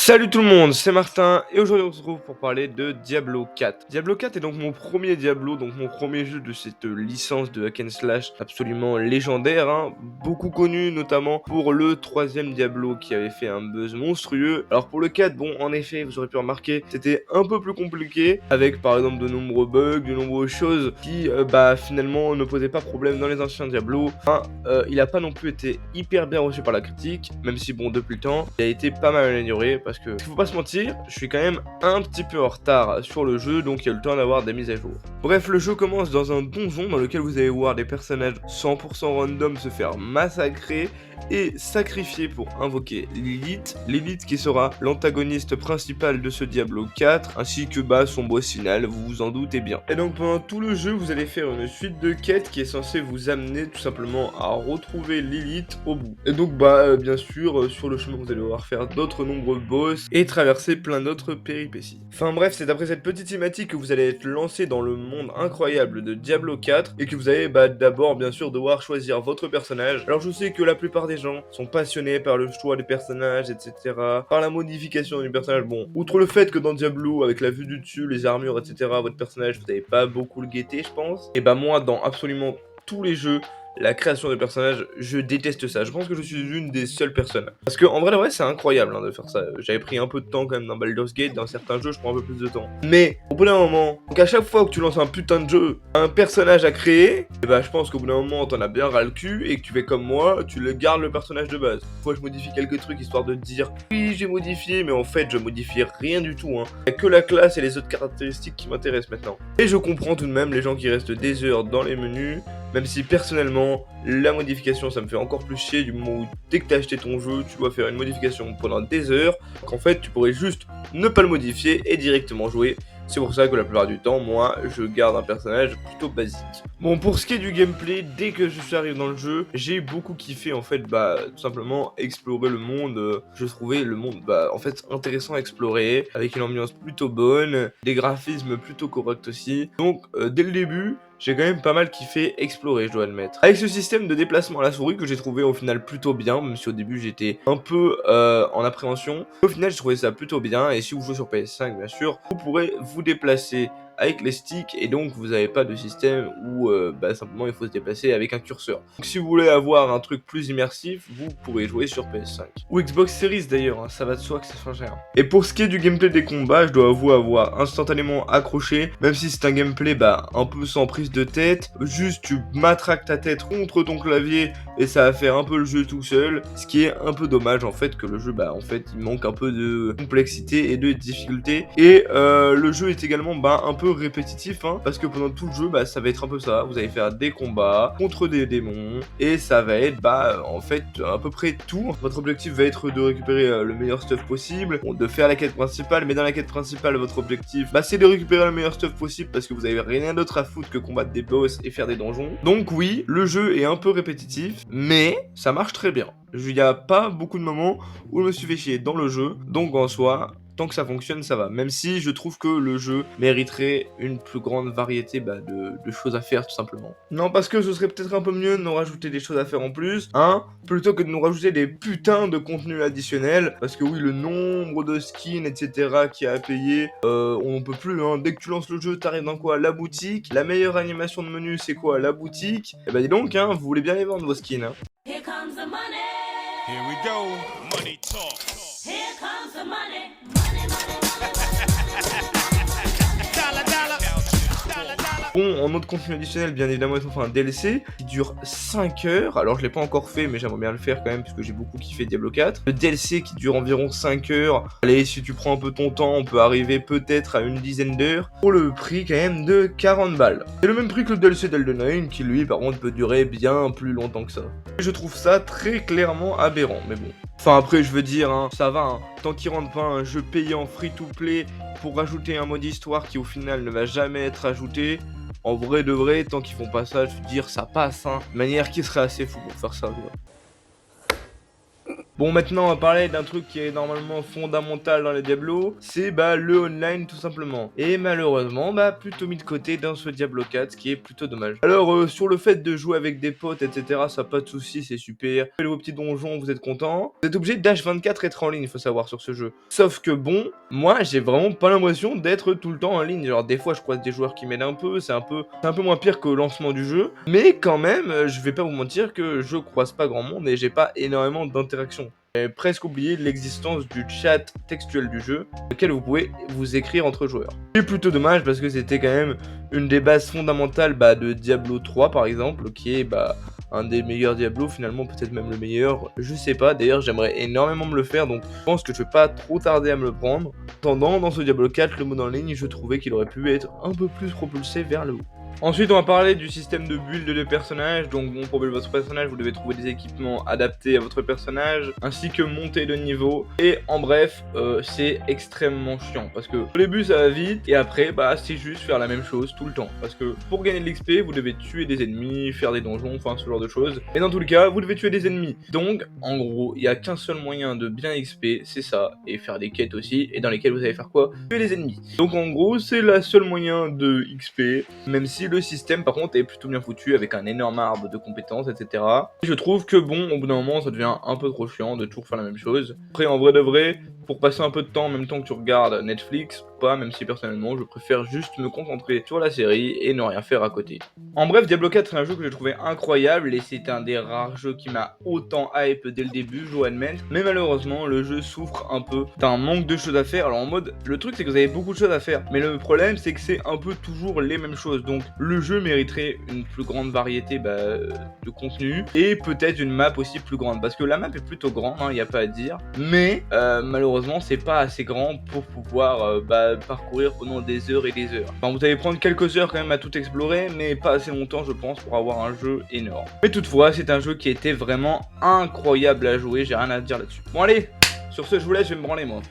Salut tout le monde, c'est Martin et aujourd'hui on se retrouve pour parler de Diablo 4. Diablo 4 est donc mon premier Diablo, donc mon premier jeu de cette licence de hack and slash absolument légendaire, beaucoup connu notamment pour le troisième Diablo qui avait fait un buzz monstrueux. Alors pour le 4, bon en effet vous aurez pu remarquer, c'était un peu plus compliqué avec par exemple de nombreux bugs, de nombreuses choses qui finalement ne posaient pas problème dans les anciens Diablo. Il a pas non plus été hyper bien reçu par la critique, même si bon depuis le temps il a été pas mal amélioré parce que faut pas se mentir, je suis quand même un petit peu en retard sur le jeu, donc il y a le temps d'avoir des mises à jour. Bref, le jeu commence dans un donjon dans lequel vous allez voir des personnages 100% random se faire massacrer et sacrifier pour invoquer Lilith. Lilith qui sera l'antagoniste principal de ce Diablo 4, ainsi que son boss final, vous vous en doutez bien. Et donc pendant tout le jeu, vous allez faire une suite de quêtes qui est censée vous amener tout simplement à retrouver Lilith au bout. Et donc bien sûr, sur le chemin vous allez devoir faire d'autres nombreux boss et traverser plein d'autres péripéties. Enfin bref, c'est après cette petite thématique que vous allez être lancé dans le monde incroyable de Diablo 4 et que vous allez d'abord bien sûr devoir choisir votre personnage. Alors je sais que la plupart des gens sont passionnés par le choix des personnages, etc. Par la modification du personnage. Bon, outre le fait que dans Diablo, avec la vue du dessus, les armures, etc., votre personnage, vous n'avez pas beaucoup le guetter, je pense. Et moi, dans absolument tous les jeux, la création de personnages, je déteste ça. Je pense que je suis une des seules personnes. Parce que en vrai, c'est incroyable de faire ça. J'avais pris un peu de temps quand même dans Baldur's Gate. Dans certains jeux, je prends un peu plus de temps. Mais au bout d'un moment, donc à chaque fois que tu lances un putain de jeu, un personnage à créer, et je pense qu'au bout d'un moment, t'en as bien ras le cul et que tu fais comme moi, tu le gardes le personnage de base. Moi, je modifie quelques trucs histoire de te dire oui, j'ai modifié, mais en fait, je modifie rien du tout. Il n'y a que la classe et les autres caractéristiques qui m'intéressent maintenant. Et je comprends tout de même les gens qui restent des heures dans les menus. Même si personnellement, la modification ça me fait encore plus chier du moment où dès que t'as acheté ton jeu, tu dois faire une modification pendant des heures, qu'en fait tu pourrais juste ne pas le modifier et directement jouer. C'est pour ça que la plupart du temps, moi, je garde un personnage plutôt basique. Bon, pour ce qui est du gameplay, dès que je suis arrivé dans le jeu, j'ai beaucoup kiffé, en fait, tout simplement explorer le monde. Je trouvais le monde, en fait, intéressant à explorer, avec une ambiance plutôt bonne, des graphismes plutôt corrects aussi. Donc, dès le début, j'ai quand même pas mal kiffé explorer, je dois admettre. Avec ce système de déplacement à la souris que j'ai trouvé au final plutôt bien, même si au début j'étais un peu en appréhension. Au final, j'ai trouvé ça plutôt bien, et si vous jouez sur PS5, bien sûr, vous pourrez vous déplacer avec les sticks, et donc vous n'avez pas de système où simplement il faut se déplacer avec un curseur. Donc si vous voulez avoir un truc plus immersif, vous pourrez jouer sur PS5. Ou Xbox Series d'ailleurs, ça va de soi que ça soit cher. Et pour ce qui est du gameplay des combats, je dois avouer avoir instantanément accroché, même si c'est un gameplay un peu sans prise de tête, juste tu matraques ta tête contre ton clavier et ça va faire un peu le jeu tout seul, ce qui est un peu dommage en fait que le jeu en fait il manque un peu de complexité et de difficulté, et le jeu est également un peu répétitif parce que pendant tout le jeu ça va être un peu ça, vous allez faire des combats contre des démons et ça va être en fait à peu près tout. Votre objectif va être de récupérer le meilleur stuff possible, de faire la quête principale, mais dans la quête principale votre objectif c'est de récupérer le meilleur stuff possible parce que vous avez rien d'autre à foutre que combattre des boss et faire des donjons. Donc oui, le jeu est un peu répétitif, mais ça marche très bien. Il n'y a pas beaucoup de moments où je me suis fait chier dans le jeu, donc en soi, tant que ça fonctionne, ça va. Même si je trouve que le jeu mériterait une plus grande variété de choses à faire, tout simplement. Non, parce que ce serait peut-être un peu mieux de nous rajouter des choses à faire en plus, plutôt que de nous rajouter des putains de contenus additionnels. Parce que oui, le nombre de skins, etc. qu'il y a à payer, on peut plus, Dès que tu lances le jeu, t'arrives dans quoi? La boutique. La meilleure animation de menu, c'est quoi? La boutique. Et dis donc, vous voulez bien les vendre vos skins, Here comes the money. Here we go. Money talk. Here comes the money. Money, money, money. Dollar, dollar. Dollar, dollar. Bon, en autre contenu additionnel, bien évidemment, ils ont fait un DLC qui dure 5 heures. Alors, je l'ai pas encore fait, mais j'aimerais bien le faire quand même, puisque j'ai beaucoup kiffé Diablo 4. Le DLC qui dure environ 5 heures. Allez, si tu prends un peu ton temps, on peut arriver peut-être à une dizaine d'heures. Pour le prix, quand même, de 40 balles. C'est le même prix que le DLC d'Elden Ring, qui lui, par contre, peut durer bien plus longtemps que ça. Et je trouve ça très clairement aberrant, mais bon. Enfin, après, je veux dire, ça va, tant qu'ils rendent pas un jeu payant free-to-play pour rajouter un mode histoire qui, au final, ne va jamais être ajouté. En vrai de vrai, tant qu'ils font pas ça, je veux dire, ça passe, de manière qui serait assez fou pour faire ça, quoi. Bon, maintenant on va parler d'un truc qui est normalement fondamental dans les Diablo, c'est le online tout simplement. Et malheureusement, plutôt mis de côté dans ce Diablo 4, ce qui est plutôt dommage. Alors sur le fait de jouer avec des potes, etc., ça pas de soucis, c'est super. Faites vos petits donjons, vous êtes contents. Vous êtes obligé d'H24 être en ligne, il faut savoir sur ce jeu. Sauf que bon, moi j'ai vraiment pas l'impression d'être tout le temps en ligne. Genre des fois je croise des joueurs qui m'aident un peu, c'est un peu moins pire qu'au lancement du jeu. Mais quand même, je vais pas vous mentir que je croise pas grand monde et j'ai pas énormément d'interaction. J'ai presque oublié l'existence du chat textuel du jeu, lequel vous pouvez vous écrire entre joueurs. C'est plutôt dommage parce que c'était quand même une des bases fondamentales de Diablo 3 par exemple, qui est un des meilleurs Diablo, finalement peut-être même le meilleur, je sais pas, d'ailleurs j'aimerais énormément me le faire, donc je pense que je vais pas trop tarder à me le prendre. En attendant, dans ce Diablo 4, le mode en ligne, je trouvais qu'il aurait pu être un peu plus propulsé vers le haut. Ensuite, on va parler du système de build de personnages. Donc, bon, pour build votre personnage, vous devez trouver des équipements adaptés à votre personnage, ainsi que monter de niveau. Et en bref, c'est extrêmement chiant parce que au début, ça va vite, et après, c'est juste faire la même chose tout le temps. Parce que pour gagner de l'XP, vous devez tuer des ennemis, faire des donjons, enfin ce genre de choses. Et dans tous les cas, vous devez tuer des ennemis. Donc, en gros, il n'y a qu'un seul moyen de bien XP, c'est ça, et faire des quêtes aussi, et dans lesquelles vous allez faire quoi? Tuer les ennemis. Donc, en gros, c'est le seul moyen de XP, même si le système par contre est plutôt bien foutu avec un énorme arbre de compétences, etc. Et je trouve que bon, au bout d'un moment ça devient un peu trop chiant de toujours faire la même chose. Après en vrai de vrai, pour passer un peu de temps en même temps que tu regardes Netflix, pas, même si personnellement je préfère juste me concentrer sur la série et ne rien faire à côté. En bref, Diablo 4 c'est un jeu que j'ai trouvé incroyable et c'est un des rares jeux qui m'a autant hype dès le début, je dois admettre. Mais malheureusement, le jeu souffre un peu d'un manque de choses à faire. Alors en mode, le truc c'est que vous avez beaucoup de choses à faire, mais le problème c'est que c'est un peu toujours les mêmes choses. Donc le jeu mériterait une plus grande variété de contenu et peut-être une map aussi plus grande, parce que la map est plutôt grande, il n'y a pas à dire, mais malheureusement c'est pas assez grand pour pouvoir parcourir pendant des heures et des heures. Enfin, vous allez prendre quelques heures quand même à tout explorer, mais pas assez longtemps je pense pour avoir un jeu énorme. Mais toutefois c'est un jeu qui était vraiment incroyable à jouer, j'ai rien à dire là-dessus. Bon allez, sur ce je vous laisse, je vais me branler moi.